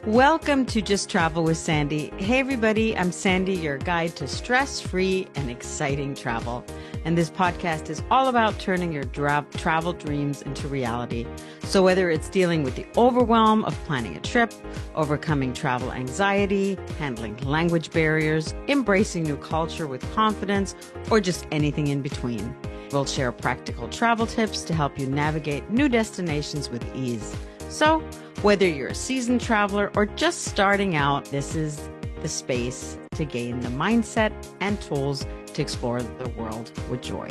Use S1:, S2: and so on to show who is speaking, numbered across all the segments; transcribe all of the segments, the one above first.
S1: Welcome to Just Travel with Sandy. Hey, everybody, I'm Sandy, your guide to stress-free and exciting travel. And this podcast is all about turning your travel dreams into reality. So whether it's dealing with the overwhelm of planning a trip, overcoming travel anxiety, handling language barriers, embracing new culture with confidence, or just anything in between, we'll share practical travel tips to help you navigate new destinations with ease. So whether you're a seasoned traveler or just starting out, this is the space to gain the mindset and tools to explore the world with joy.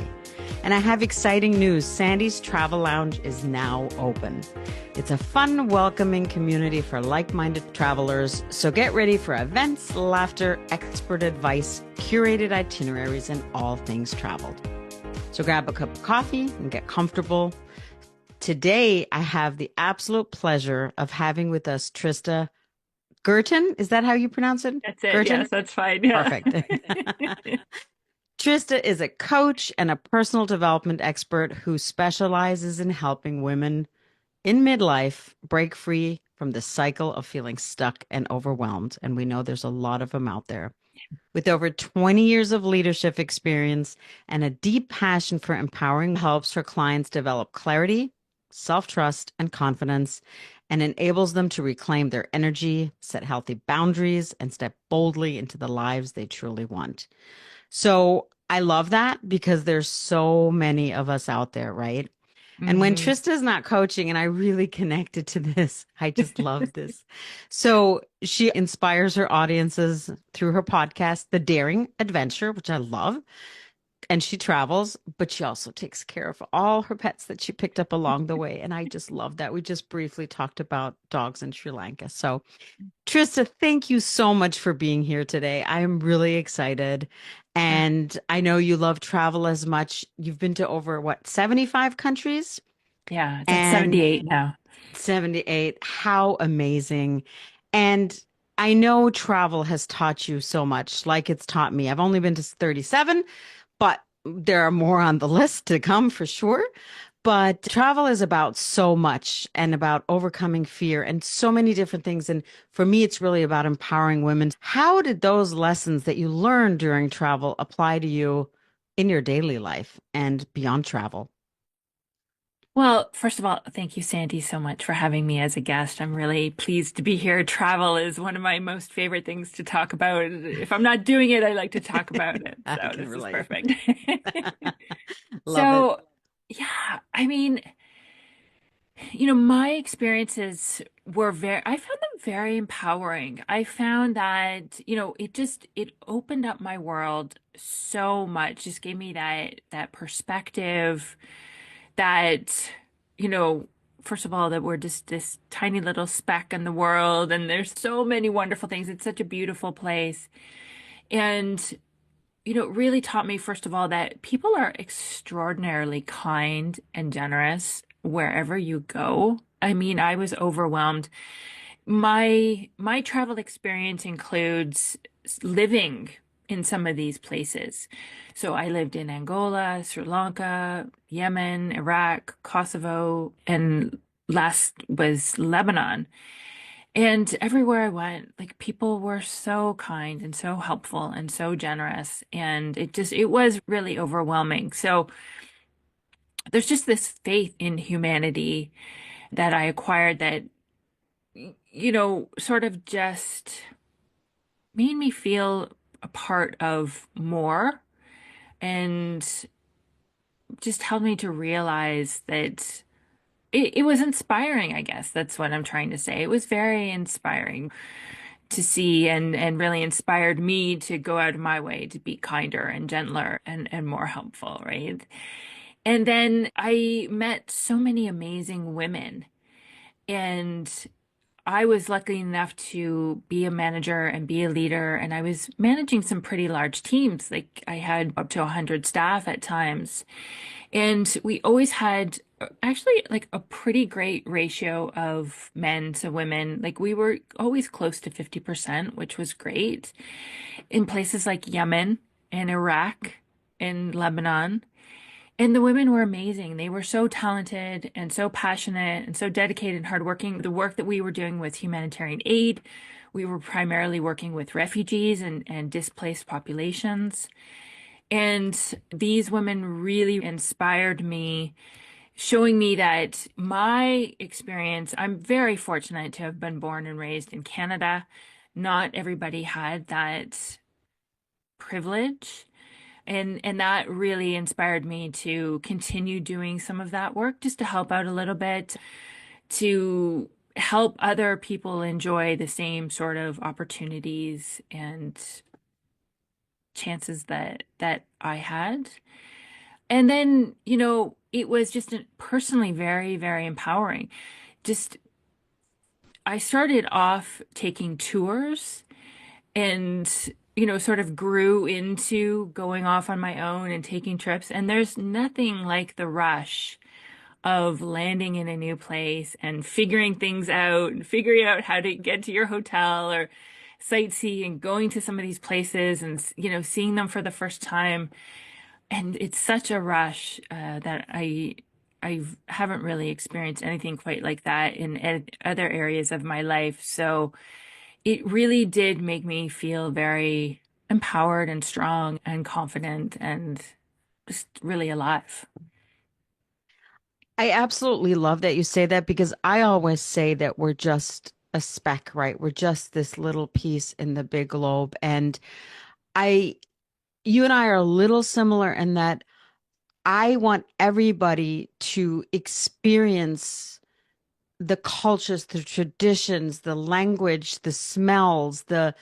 S1: And I have exciting news. Sandy's Travel Lounge is now open. It's a fun, welcoming community for like-minded travelers. So get ready for events, laughter, expert advice, curated itineraries, and all things traveled. So grab a cup of coffee and get comfortable. Today, I have the absolute pleasure of having with us Trista Guertin. Is that how you pronounce it?
S2: That's it.
S1: Guertin?
S2: Yes, that's fine. Yeah.
S1: Perfect. Trista is a coach and a personal development expert who specializes in helping women in midlife break free from the cycle of feeling stuck and overwhelmed. And we know there's a lot of them out there. With over 20 years of leadership experience and a deep passion for empowering, helps her clients develop clarity, self-trust, and confidence, and enables them to reclaim their energy, set healthy boundaries, and step boldly into the lives they truly want. So I love that because there's so many of us out there, right? And when
S2: hmm
S1: Trista's not coaching, and I really connected to this, I just love this. So she inspires her audiences through her podcast, The Daring Adventure, which I love. And she travels, but she also takes care of all her pets that she picked up along the way. And I just love that. We just briefly talked about dogs in Sri Lanka. So, Trista, thank you so much for being here today. I am really excited. And I know you love travel as much. You've been to over, what, 75 countries?
S2: Yeah, it's at
S1: And
S2: 78 now.
S1: 78. How amazing. And I know travel has taught you so much, like it's taught me. I've only been to 37, but there are more on the list to come for sure. But travel is about so much and about overcoming fear and so many different things. And for me, it's really about empowering women. How did those lessons that you learned during travel apply to you in your daily life and beyond travel?
S2: Well, first of all, thank you, Sandy, so much for having me as a guest. I'm really pleased to be here. Travel is one of my most favorite things to talk about. If I'm not doing it, I like to talk about it.
S1: I
S2: So
S1: can
S2: this is
S1: relate.
S2: perfect.
S1: Love it.
S2: So, yeah, I mean, my experiences were I found them very empowering. I found that, it opened up my world so much, just gave me that perspective that, you know, first of all, that we're just this tiny little speck in the world, and there's so many wonderful things. It's such a beautiful place. And, it really taught me, first of all, that people are extraordinarily kind and generous wherever you go. I mean, I was overwhelmed. My travel experience includes living in some of these places. So I lived in Angola, Sri Lanka, Yemen, Iraq, Kosovo, and last was Lebanon. And everywhere I went, like people were so kind and so helpful and so generous. And it was really overwhelming. So there's just this faith in humanity that I acquired that, sort of just made me feel a part of more and just helped me to realize that it was inspiring, I guess. That's what I'm trying to say. It was very inspiring to see and really inspired me to go out of my way to be kinder and gentler and more helpful, right? And then I met so many amazing women, and I was lucky enough to be a manager and be a leader, and I was managing some pretty large teams. Like I had up to 100 staff at times. And we always had actually like a pretty great ratio of men to women. Like we were always close to 50%, which was great in places like Yemen and Iraq and Lebanon. And the women were amazing. They were so talented and so passionate and so dedicated and hardworking. The work that we were doing with humanitarian aid, we were primarily working with refugees and displaced populations. And these women really inspired me, showing me that my experience, I'm very fortunate to have been born and raised in Canada. Not everybody had that privilege. And that really inspired me to continue doing some of that work just to help out a little bit, to help other people enjoy the same sort of opportunities and chances that I had. And then, it was just personally very, very empowering. Just I started off taking tours and sort of grew into going off on my own and taking trips. And there's nothing like the rush of landing in a new place and figuring things out and figuring out how to get to your hotel or sightsee and going to some of these places and seeing them for the first time. And it's such a rush that I haven't really experienced anything quite like that in other areas of my life. So it really did make me feel very empowered and strong and confident and just really alive.
S1: I absolutely love that you say that because I always say that we're just a speck, right? We're just this little piece in the big globe. And I, you and I are a little similar in that I want everybody to experience the cultures, the traditions, the language, the smells, the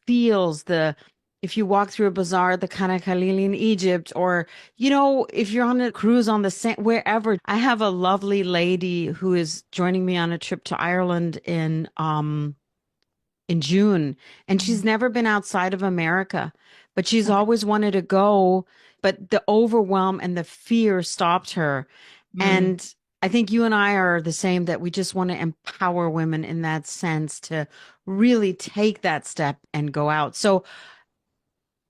S1: feels, the if you walk through a bazaar, the Kana Khalili in Egypt, or if you're on a cruise on the same wherever. I have a lovely lady who is joining me on a trip to Ireland in June, and she's
S2: Mhm.
S1: never been outside of America, but she's always wanted to go, but the overwhelm and the fear stopped her.
S2: Mm.
S1: And I think you and I are the same, that we just want to empower women in that sense to really take that step and go out. So,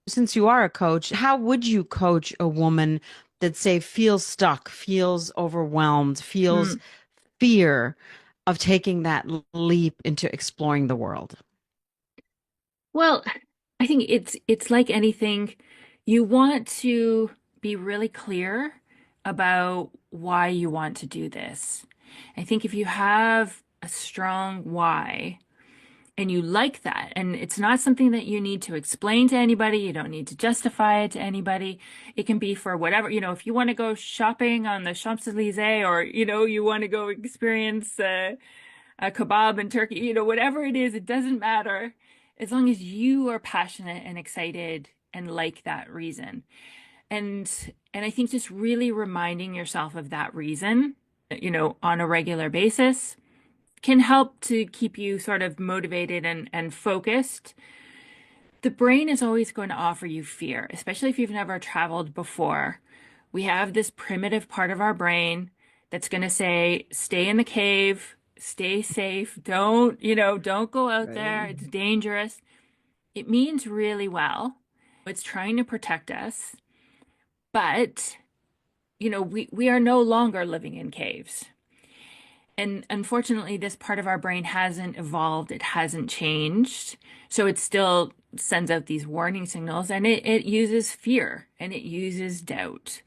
S1: since you are a coach, how would you coach a woman that, say, feels stuck, feels overwhelmed, feels
S2: Mm.
S1: fear of taking that leap into exploring the world?
S2: Well, I think it's like anything. You want to be really clear about why you want to do this. I think if you have a strong why, and you like that, and it's not something that you need to explain to anybody, you don't need to justify it to anybody. It can be for whatever, if you want to go shopping on the Champs-Élysées, or you want to go experience a kebab in Turkey, whatever it is, it doesn't matter as long as you are passionate and excited and like that reason. And I think just really reminding yourself of that reason, on a regular basis can help to keep you sort of motivated and focused. The brain is always going to offer you fear, especially if you've never traveled before. We have this primitive part of our brain that's going to say, stay in the cave, stay safe, don't go out there,
S1: Right.
S2: it's dangerous. It means really well. It's trying to protect us, but we are no longer living in caves. And unfortunately, this part of our brain hasn't evolved, it hasn't changed. So it still sends out these warning signals, and it uses fear and it uses doubt.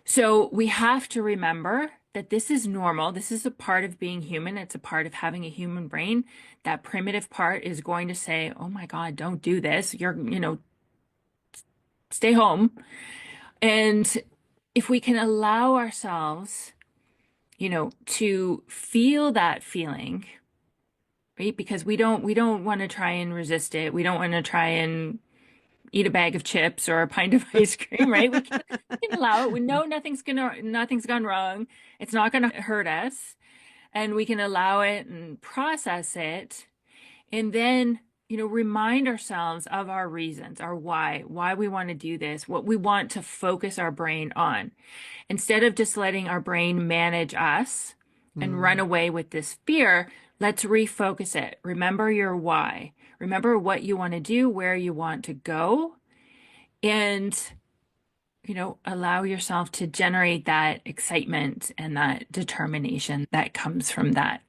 S2: So we have to remember that this is normal. This is a part of being human. It's a part of having a human brain. That primitive part is going to say, oh my God, don't do this. Stay home. And if we can allow ourselves, to feel that feeling, right? Because we don't want to try and resist it. We don't want to try and eat a bag of chips or a pint of ice cream, right? We can allow it. We know nothing's gone wrong. It's not gonna hurt us. And we can allow it and process it. And then, remind ourselves of our reasons, our why we want to do this, what we want to focus our brain on. Instead of just letting our brain manage us and run
S1: Mm.
S2: away with this fear, let's refocus it. Remember your why. Remember what you want to do, where you want to go, and allow yourself to generate that excitement and that determination that comes from that.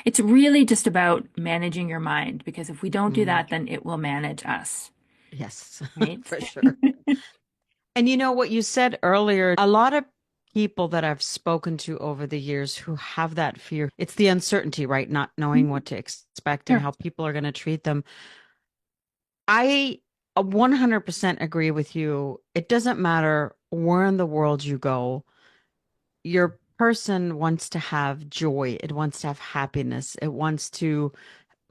S2: It's really just about managing your mind because if we don't do
S1: Mm,
S2: that, then it will manage us,
S1: yes,
S2: right?
S1: for sure. And you know what you said earlier, a lot of people that I've spoken to over the years who have that fear, it's the uncertainty, right? Not knowing what to expect and
S2: Sure.
S1: how people are going to treat them. I 100% agree with you. It doesn't matter where in the world you go, your person wants to have joy, it wants to have happiness, it wants to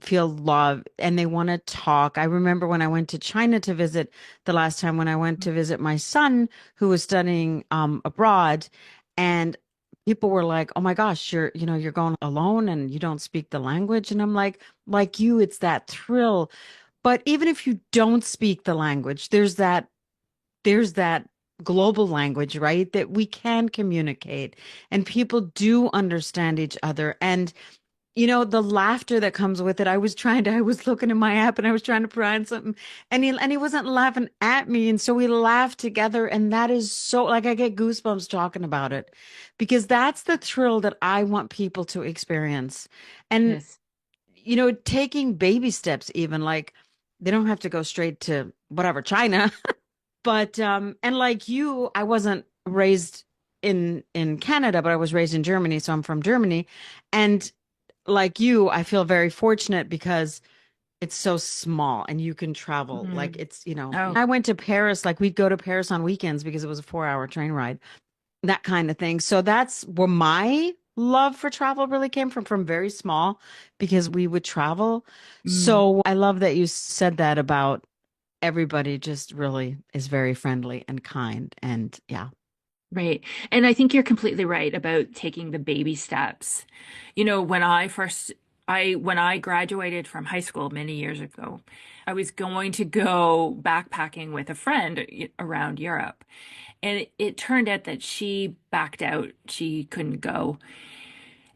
S1: feel love, and they want to talk. I remember when I went to China to visit the last time when I went to visit my son who was studying abroad, and people were like, "Oh my gosh, you're going alone and you don't speak the language." And I'm like you, it's that thrill. But even if you don't speak the language, there's that global language, right? That we can communicate and people do understand each other. And the laughter that comes with it. I was looking in my app and I was trying to find something and he wasn't laughing at me. And so we laughed together. And that is so, like, I get goosebumps talking about it because that's the thrill that I want people to experience. And,
S2: Yes.
S1: taking baby steps, even like they don't have to go straight to whatever, China. But and like you, I wasn't raised in Canada, but I was raised in Germany, so I'm from Germany. And like you, I feel very fortunate because it's so small and you can travel. Like
S2: Mhm.
S1: I
S2: Oh,
S1: went to Paris, like we'd go to Paris on weekends because it was a 4-hour train ride, that kind of thing. So that's where my love for travel really came from very small because we would travel.
S2: mm,
S1: So I love that you said that about everybody just really is very friendly and kind. And yeah,
S2: right. And I think you're completely right about taking the baby steps. When I graduated from high school many years ago, I was going to go backpacking with a friend around Europe. And it turned out that she backed out. She couldn't go.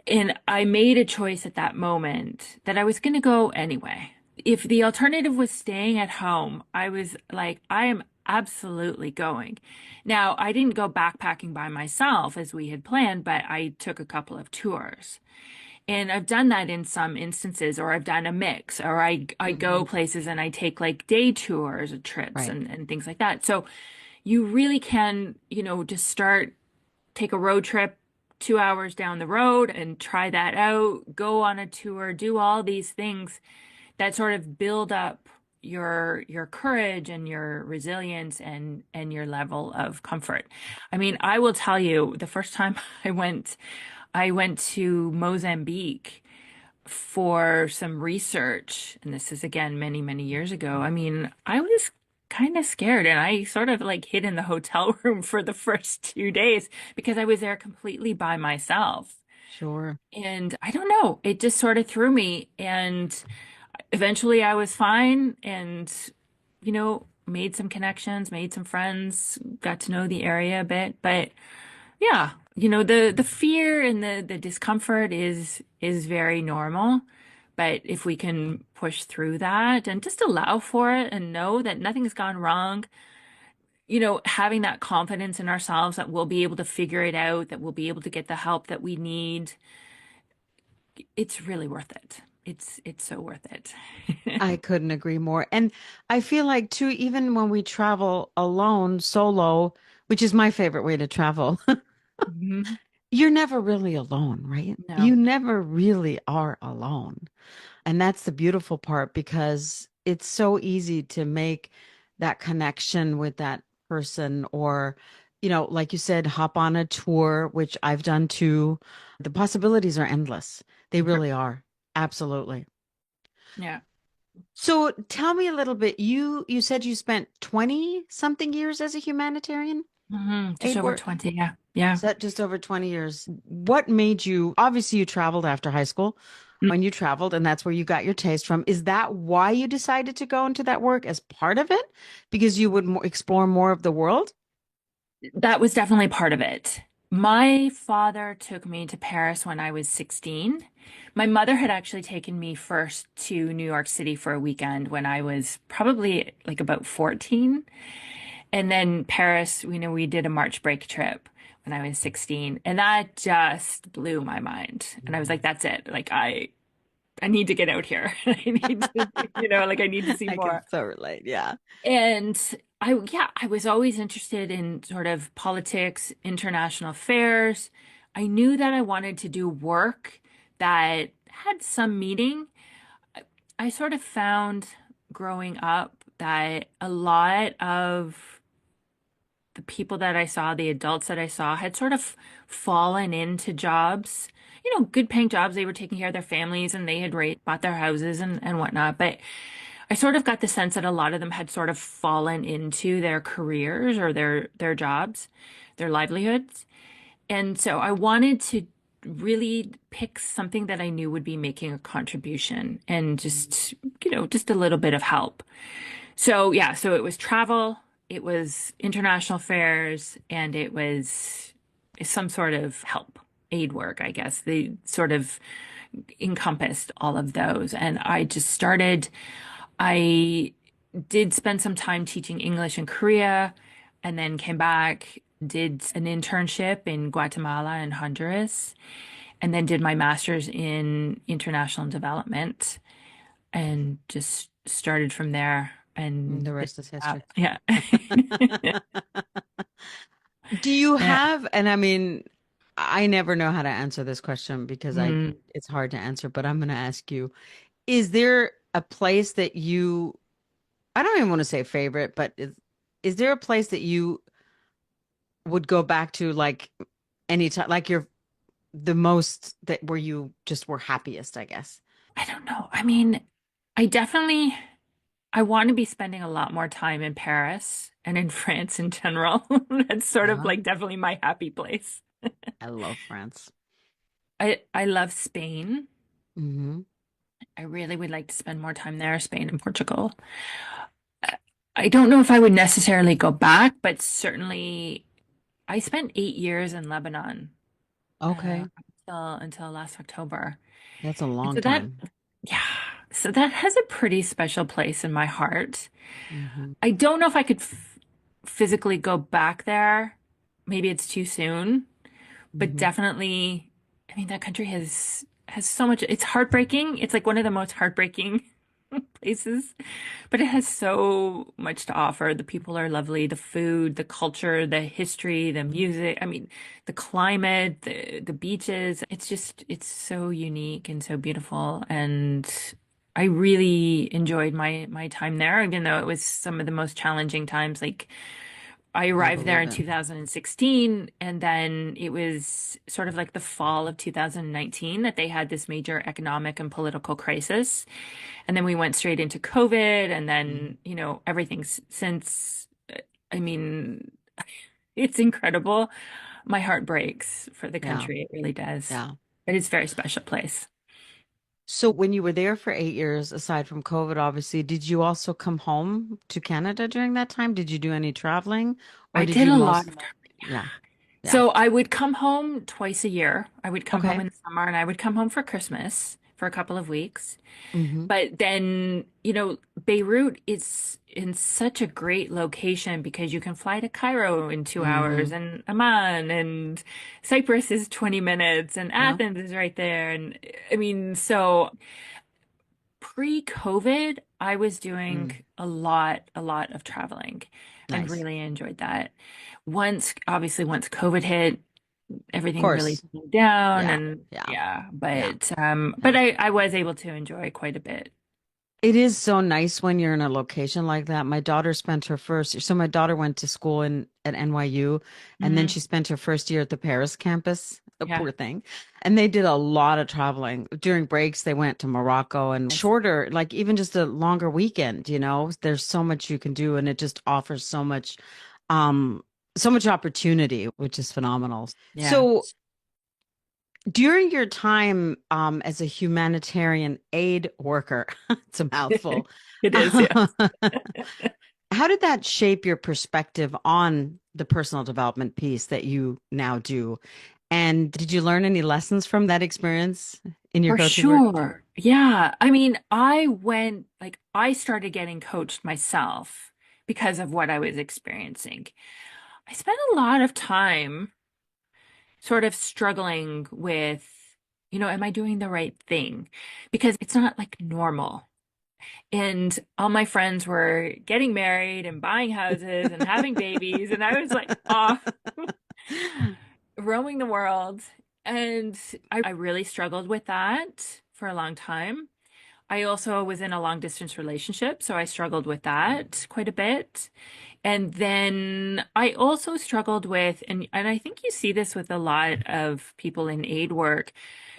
S2: And I made a choice at that moment that I was going to go anyway. If the alternative was staying at home, I was like, I am absolutely going. Now, I didn't go backpacking by myself as we had planned, but I took a couple of tours. And I've done that in some instances, or I've done a mix, or I
S1: hmm
S2: go places and I take like day tours or trips
S1: right.
S2: and things like that. So you really can, just take a road trip 2 hours down the road and try that out, go on a tour, do all these things that sort of build up your courage and your resilience and your level of comfort. I mean, I will tell you, the first time I went to Mozambique for some research, and this is again many, many years ago. I mean, I was kind of scared and I sort of like hid in the hotel room for the first 2 days because I was there completely by myself.
S1: Sure.
S2: And I don't know, it just sort of threw me. And eventually I was fine and, made some connections, made some friends, got to know the area a bit. But yeah, the fear and the discomfort is very normal. But if we can push through that and just allow for it and know that nothing's gone wrong, having that confidence in ourselves that we'll be able to figure it out, that we'll be able to get the help that we need, it's really worth it. It's so worth it.
S1: I couldn't agree more. And I feel like too, even when we travel alone, solo, which is my favorite way to travel,
S2: Mhm.
S1: you're never really alone, right? You
S2: No.
S1: never really are alone. And that's the beautiful part because it's so easy to make that connection with that person or, like you said, hop on a tour, which I've done too. The possibilities are endless. They
S2: Sure.
S1: really are. Absolutely.
S2: Yeah.
S1: So tell me a little bit. You said you spent 20 something years as a humanitarian
S2: Just
S1: aid
S2: over
S1: work.
S2: 20. Yeah. Yeah.
S1: So just over 20 years. What made you, obviously you traveled after high school when you traveled and that's where you got your taste from. Is that why you decided to go into that work as part of it? Because you would explore more of the world?
S2: That was definitely part of it. My father took me to Paris when I was 16. My mother had actually taken me first to New York City for a weekend when I was probably like about 14. And then Paris, we did a March break trip when I was 16, and that just blew my mind. And I was like, that's it. Like I need to get out here. I need to, like I need to see
S1: I can
S2: more.
S1: so relate. Yeah.
S2: And I was always interested in sort of politics, international affairs. I knew that I wanted to do work that had some meaning. I sort of found growing up that a lot of the people that I saw, the adults that I saw, had sort of fallen into jobs, good paying jobs. They were taking care of their families and they had bought their houses and whatnot. But I sort of got the sense that a lot of them had sort of fallen into their careers or their jobs, their livelihoods. And so I wanted to really pick something that I knew would be making a contribution and just a little bit of help. So yeah, so it was travel, it was international affairs, and it was some sort of help, aid work, I guess. They sort of encompassed all of those. And I did spend some time teaching English in Korea and then came back, did an internship in Guatemala and Honduras, and then did my master's in international development and just started from there. And
S1: The rest is history.
S2: yeah.
S1: Do you
S2: Yeah.
S1: have, and I mean, I never know how to answer this question because
S2: Mm.
S1: it's hard to answer, but I'm going to ask you, is there a place that I don't even want to say favorite, but is there a place that you would go back to like anytime, like the most that where you just were happiest, I guess?
S2: I don't know. I mean, I definitely I want to be spending a lot more time in Paris and in France in general. That's sort of
S1: Uh-huh.
S2: like definitely my happy place.
S1: I love France.
S2: I love Spain.
S1: Hmm.
S2: I really would like to spend more time there, Spain and Portugal. I I don't know if I would necessarily go back, but certainly I spent 8 years in Lebanon
S1: Okay.
S2: until last October.
S1: That's a
S2: And
S1: long
S2: so that,
S1: time.
S2: yeah, so that has a pretty special place in my heart.
S1: Hmm.
S2: I don't know if I could f physically go back there. Maybe it's too soon, but
S1: Hmm.
S2: definitely, I mean, that country has so much. It's heartbreaking. It's like one of the most heartbreaking places, but it has so much to offer. The people are lovely, the food, the culture, the history, the music. I mean, the climate, the beaches. It's so unique and so beautiful. And I really enjoyed my time there, even though it was some of the most challenging times. Like I
S1: I
S2: arrived there
S1: believe
S2: in
S1: it.
S2: 2016, and then it was sort of like the fall of 2019 that they had this major economic and political crisis. And then we went straight into COVID, and
S1: Mm.
S2: then, everything's since, I mean, it's incredible. My heart breaks for the
S1: Yeah.
S2: country. It really does.
S1: Yeah.
S2: But it's a very special place.
S1: So when you were there for 8 years, aside from COVID, obviously, did you also come home to Canada during that time? Did you do any traveling or
S2: I
S1: did
S2: did
S1: you
S2: a lot
S1: most,
S2: of traveling.
S1: yeah, yeah.
S2: So I would come home twice a year. I would come home
S1: Okay.
S2: in the summer and I would come home for Christmas for a couple of weeks.
S1: Hmm.
S2: But then, Beirut is in such a great location because you can fly to Cairo in 2 hours
S1: Hmm.
S2: and Amman and Cyprus is 20 minutes and
S1: Yeah.
S2: Athens is right there. And I mean, so pre-COVID, I was doing
S1: Mm.
S2: a lot of traveling and
S1: Nice.
S2: really enjoyed that. Once COVID hit,
S1: Of
S2: everything really
S1: course.
S2: slowed down
S1: Yeah.
S2: and
S1: Yeah.
S2: yeah,
S1: Yeah.
S2: but
S1: Yeah.
S2: I was able to enjoy quite a bit.
S1: It is so nice when you're in a location like that. My daughter spent her first, so my daughter went to school in at NYU, and then
S2: Hmm.
S1: she spent her first year at the Paris campus. A
S2: Yeah.
S1: poor thing. And they did a lot of traveling. During breaks, they went to Morocco and
S2: Nice.
S1: shorter, like even just a longer weekend, you know. There's so much you can do and it just offers um so much opportunity, which is phenomenal.
S2: Yeah.
S1: So during your time as a humanitarian aid worker, it's a mouthful.
S2: It is, yeah.
S1: How did that shape your perspective on the personal development piece that you now do? And did you learn any lessons from that experience in your
S2: For
S1: coaching work?
S2: sure. Yeah. I mean, I started getting coached myself because of what I was experiencing. I spent a lot of time sort of struggling with, am I doing the right thing? Because it's not like normal. And all my friends were getting married and buying houses and having babies. And I was like off roaming the world. And I really struggled with that for a long time. I also was in a long distance relationship, so I struggled with that quite a bit. And then I also struggled with, and I think you see this with a lot of people in aid work,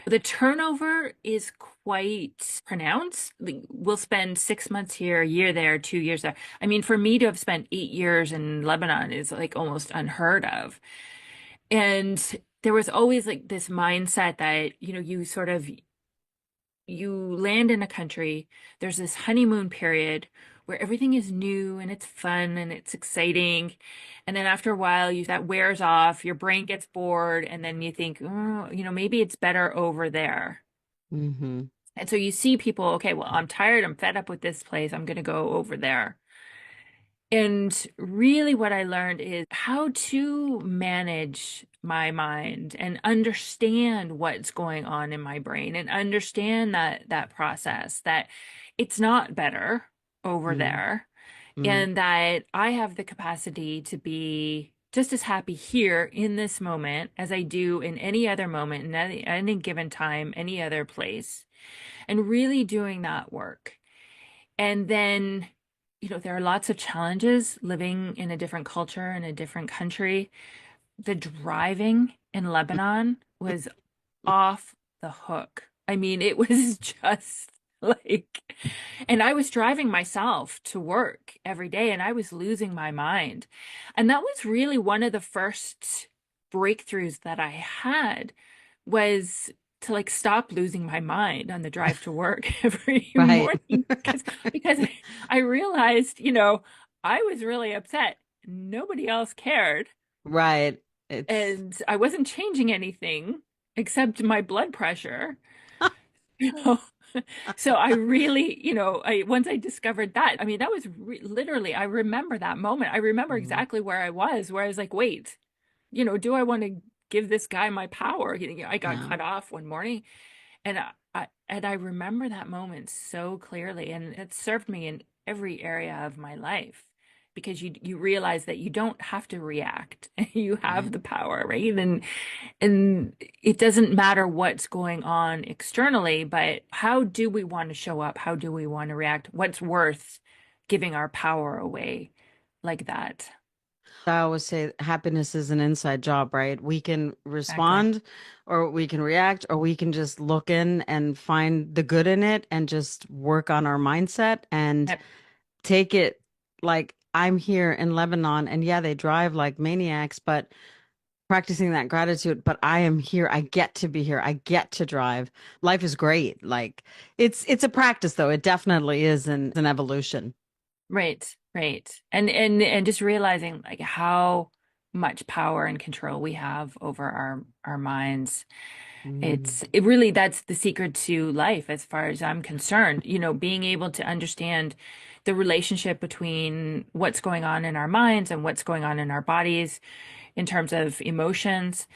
S2: the turnover is quite pronounced. Like, we'll spend 6 months here, a year there, 2 years there. I mean, for me to have spent 8 years in Lebanon is like almost unheard of. And there was always like this mindset that, you land in a country, there's this honeymoon period where everything is new and it's fun and it's exciting. And then after a while, that wears off, your brain gets bored, and then you think, oh, maybe it's better over there.
S1: Hmm.
S2: And so you see people, okay, well, I'm tired, I'm fed up with this place, I'm going to go over there. And really, what I learned is how to manage my mind and understand what's going on in my brain and understand that process, that it's not better over
S1: Mm.
S2: there,
S1: Mm.
S2: and that I have the capacity to be just as happy here in this moment as I do in any other moment, in any given time, any other place, and really doing that work. And then, there are lots of challenges living in a different culture in a different country. The driving in Lebanon was off the hook. I mean, it was just like, and I was driving myself to work every day and I was losing my mind. And that was really one of the first breakthroughs that I had, was to like stop losing my mind on the drive to work every
S1: Right.
S2: morning, because I realized, I was really upset. Nobody else cared,
S1: Right. It's
S2: and I wasn't changing anything except my blood pressure. You know, so I really, I once I discovered that, I mean, that was re literally, I remember that moment. I remember
S1: Mhm.
S2: exactly where I was like, wait, do I want to give this guy my power? I got
S1: Yeah.
S2: cut off one morning, and I remember that moment so clearly, and it served me in every area of my life, because you realize that you don't have to react. You have
S1: Right.
S2: the power, right? And it doesn't matter what's going on externally, but how do we want to show up? How do we want to react? What's worth giving our power away like that?
S1: I always say happiness is an inside job, right? We can
S2: Exactly.
S1: respond or we can react or we can just look in and find the good in it and just work on our mindset and
S2: Yep.
S1: take it like I'm here in Lebanon and yeah, they drive like maniacs, but practicing that gratitude, but I am here. I get to be here. I get to drive. Life is great. Like it's a practice though. It definitely is an evolution.
S2: Right, right. And just realizing like how much power and control we have over our minds.
S1: Mm.
S2: It really, that's the secret to life as far as I'm concerned. Being able to understand the relationship between what's going on in our minds and what's going on in our bodies in terms of emotions,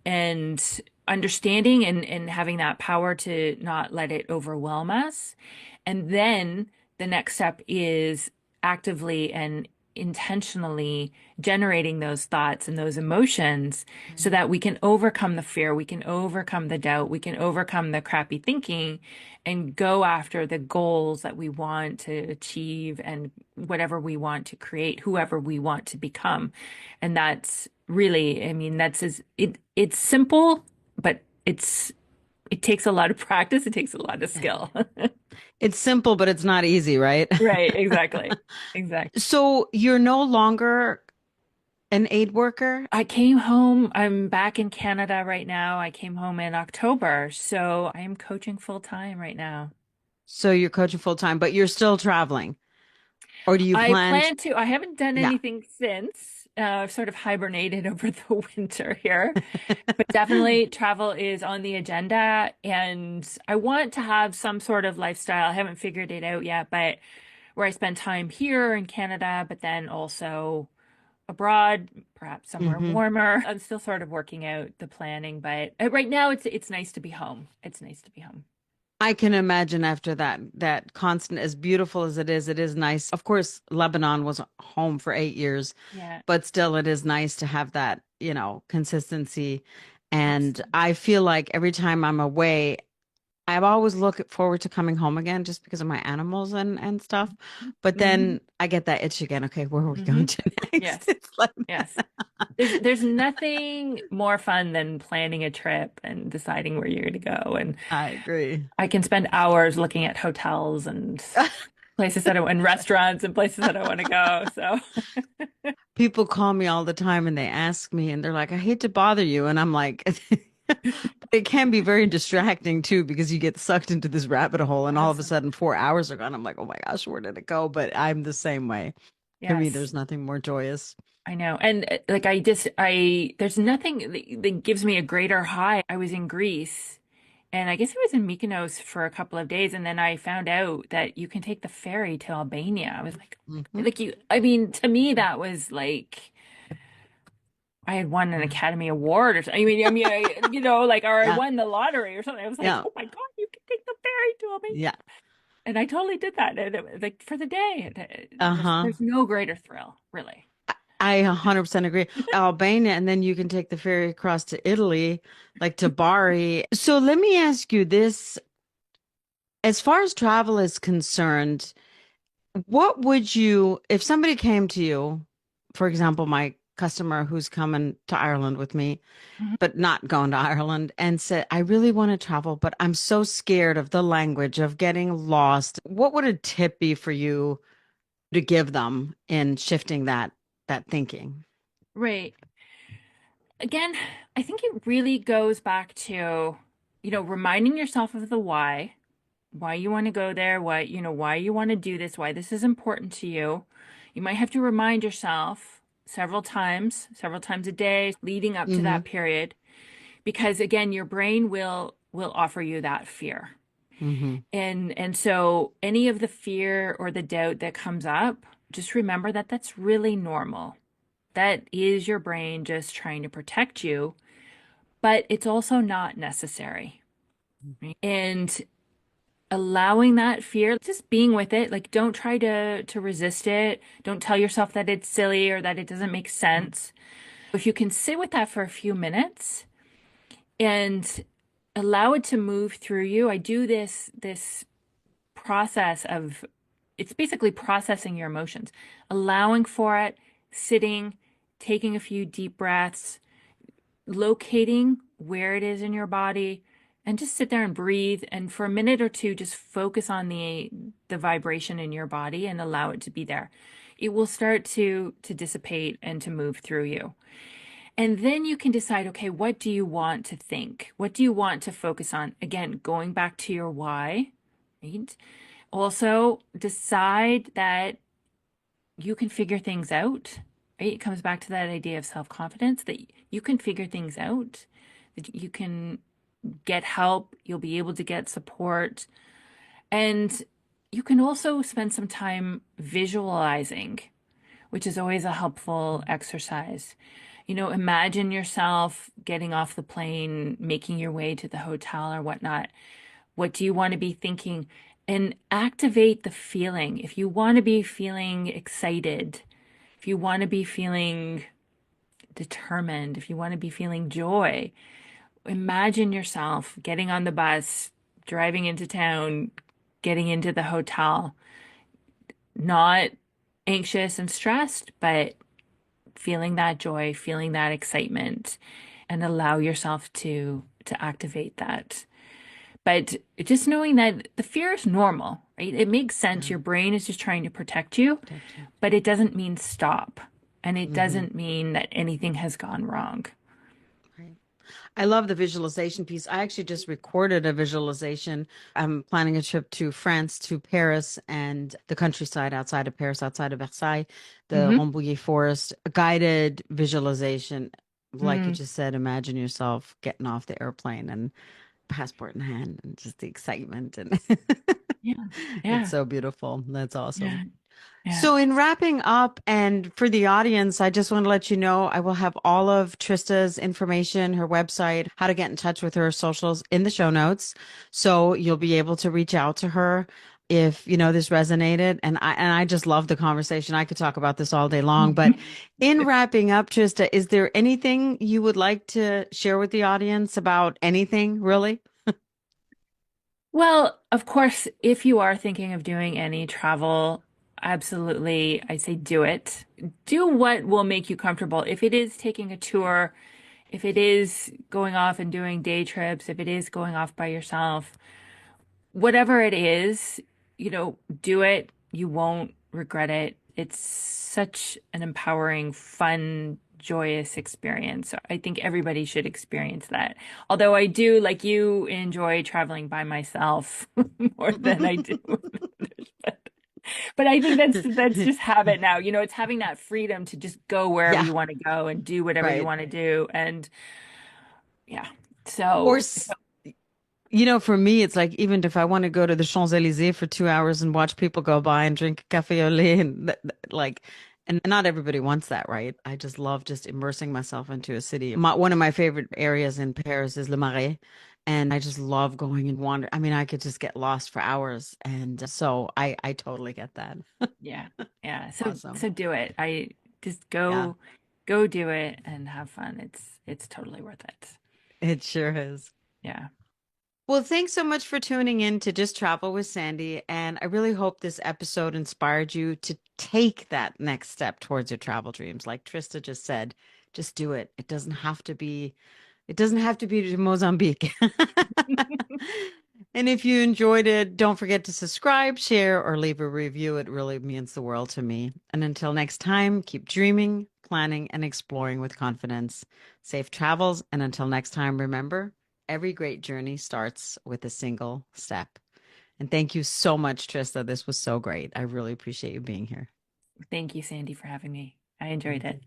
S2: and understanding and having that power to not let it overwhelm us. And then the next step is actively and intentionally generating those thoughts and those emotions so that we can overcome the fear, we can overcome the doubt, we can overcome the crappy thinking and go after the goals that we want to achieve and whatever we want to create, whoever we want to become. And that's really, I mean, it's simple, but it takes a lot of practice, it takes a lot of skill.
S1: It's simple, but it's not easy, right?
S2: Right, exactly. Exactly.
S1: So you're no longer an aid worker.
S2: I came home. I'm back in Canada right now. I came home in October, so I am coaching full time right now.
S1: So you're coaching full time, but you're still traveling. Or do you
S2: I
S1: plan?
S2: plan to. I haven't done
S1: Yeah.
S2: anything since. I've sort of hibernated over the winter here, but definitely travel is on the agenda, and I want to have some sort of lifestyle. I haven't figured it out yet, but where I spend time here in Canada, but then also abroad, perhaps somewhere
S1: Hmm.
S2: warmer. I'm still sort of working out the planning, but right now it's nice to be home. It's nice to be home.
S1: I can imagine after that constant, as beautiful as it is nice. Of course, Lebanon was home for 8 years,
S2: Yeah,
S1: but still it is nice to have that, consistency. And
S2: absolutely.
S1: I feel like every time I'm away, I've always looked forward to coming home again just because of my animals and stuff. But
S2: Hmm.
S1: then I get that itch again. Okay, where are we
S2: Hmm.
S1: going to next?
S2: Yes,
S1: It's like,
S2: yes. There's nothing more fun than planning a trip and deciding where you're going to go. And
S1: I agree.
S2: I can spend hours looking at hotels and places that and restaurants and places that I want to go. So
S1: People call me all the time and they ask me, and they're like, I hate to bother you. And I'm like, but it can be very distracting too, because you get sucked into this rabbit hole and all of a
S2: absolutely.
S1: sudden 4 hours are gone. I'm like, oh my gosh, where did it go? But I'm the same way. To me,
S2: Yes.
S1: there's nothing more joyous.
S2: I know. And like there's nothing that gives me a greater high. I was in Greece and I guess I was in Mykonos for a couple of days and then I found out that you can take the ferry to Albania. I was
S1: Hmm.
S2: I mean, to me that was like I had won an Academy Award or something. Like, or I
S1: Yeah.
S2: won the lottery or something. I was like,
S1: Yeah.
S2: oh my God, you can take the ferry to Albania.
S1: Yeah.
S2: And I totally did that. And it was like for the day,
S1: Uh-huh.
S2: there's no greater thrill, really.
S1: I 100% agree. Albania, and then you can take the ferry across to Italy, like to Bari. So let me ask you this. As far as travel is concerned, what would you, if somebody came to you, for example, my customer who's coming to Ireland with me,
S2: Mhm.
S1: but not going to Ireland, and said, I really want to travel, but I'm so scared of the language, of getting lost. What would a tip be for you to give them in shifting that thinking?
S2: Right. Again, I think it really goes back to, reminding yourself of the why you want to go there, why you want to do this, why this is important to you. You might have to remind yourself several times a day leading up to
S1: Mm-hmm.
S2: that period, because again, your brain will offer you that fear.
S1: Mm-hmm.
S2: And so any of the fear or the doubt that comes up, just remember that that's really normal. That is your brain just trying to protect you, but it's also not necessary. Right? And allowing that fear, just being with it, like don't try to resist it. Don't tell yourself that it's silly or that it doesn't make sense. If you can sit with that for a few minutes and allow it to move through you. I do this process of it's basically processing your emotions, allowing for it, sitting, taking a few deep breaths, locating where it is in your body, and just sit there and breathe. And for a minute or two, just focus on the vibration in your body and allow it to be there. It will start to dissipate and to move through you. And then you can decide, okay, what do you want to think? What do you want to focus on? Again, going back to your why, right? Also, decide that you can figure things out, right? It comes back to that idea of self-confidence that you can figure things out, that you can get help, you'll be able to get support, and you can also spend some time visualizing, which is always a helpful exercise. Imagine yourself getting off the plane, making your way to the hotel or whatnot. What do you want to be thinking? And activate the feeling. If you want to be feeling excited, if you want to be feeling determined, if you want to be feeling joy, imagine yourself getting on the bus, driving into town, getting into the hotel, not anxious and stressed, but feeling that joy, feeling that excitement, and allow yourself to activate that. But just knowing that the fear is normal, right? It makes sense.
S1: Yeah.
S2: Your brain is just trying to protect you,
S1: Protect you.
S2: but it doesn't mean stop. And it
S1: Mm-hmm.
S2: doesn't mean that anything has gone wrong.
S1: Right. I love the visualization piece. I actually just recorded a visualization. I'm planning a trip to France, to Paris, and the countryside outside of Paris, outside of Versailles, the
S2: Hmm.
S1: Rambouillet Forest, a guided visualization. Like you
S2: Mm,
S1: just said, imagine yourself getting off the airplane and passport in hand and just the excitement and
S2: Yeah.
S1: It's
S2: Yeah.
S1: so beautiful. That's awesome.
S2: Yeah. Yeah.
S1: So, in wrapping up, and for the audience, I just want to let you know I will have all of Trista's information, her website, how to get in touch with her socials in the show notes. So you'll be able to reach out to her if this resonated. And I just love the conversation. I could talk about this all day long. But in wrapping up, Trista, is there anything you would like to share with the audience about anything, really?
S2: Well, of course, if you are thinking of doing any travel, absolutely, I say do it. Do what will make you comfortable. If it is taking a tour, if it is going off and doing day trips, if it is going off by yourself, whatever it is, do it. You won't regret it. It's such an empowering, fun, joyous experience. So I think everybody should experience that. Although I do, like you, enjoy traveling by myself more than I do with others. But I think that's just habit now. It's having that freedom to just go wherever
S1: Yeah,
S2: you want to go and do whatever you
S1: right.
S2: want to do. And yeah.
S1: Or
S2: So
S1: For me, it's like even if I want to go to the Champs-Élysées for 2 hours and watch people go by and drink café au lait and not everybody wants that, right? I just love just immersing myself into a city. One of my favorite areas in Paris is Le Marais, and I just love going and wander. I mean, I could just get lost for hours, and so I totally get that.
S2: yeah. Yeah.
S1: Awesome.
S2: So do it. I just
S1: Yeah,
S2: go do it and have fun. It's totally worth it.
S1: it sure is.
S2: Yeah.
S1: Well, thanks so much for tuning in to Just Travel with Sandy. And I really hope this episode inspired you to take that next step towards your travel dreams. Like Trista just said, just do it. It doesn't have to be to Mozambique. And if you enjoyed it, don't forget to subscribe, share, or leave a review. It really means the world to me. And until next time, keep dreaming, planning, and exploring with confidence. Safe travels. And until next time, remember, every great journey starts with a single step. And thank you so much, Trista. This was so great. I really appreciate you being here.
S2: Thank you, Sandy, for having me. I enjoyed it.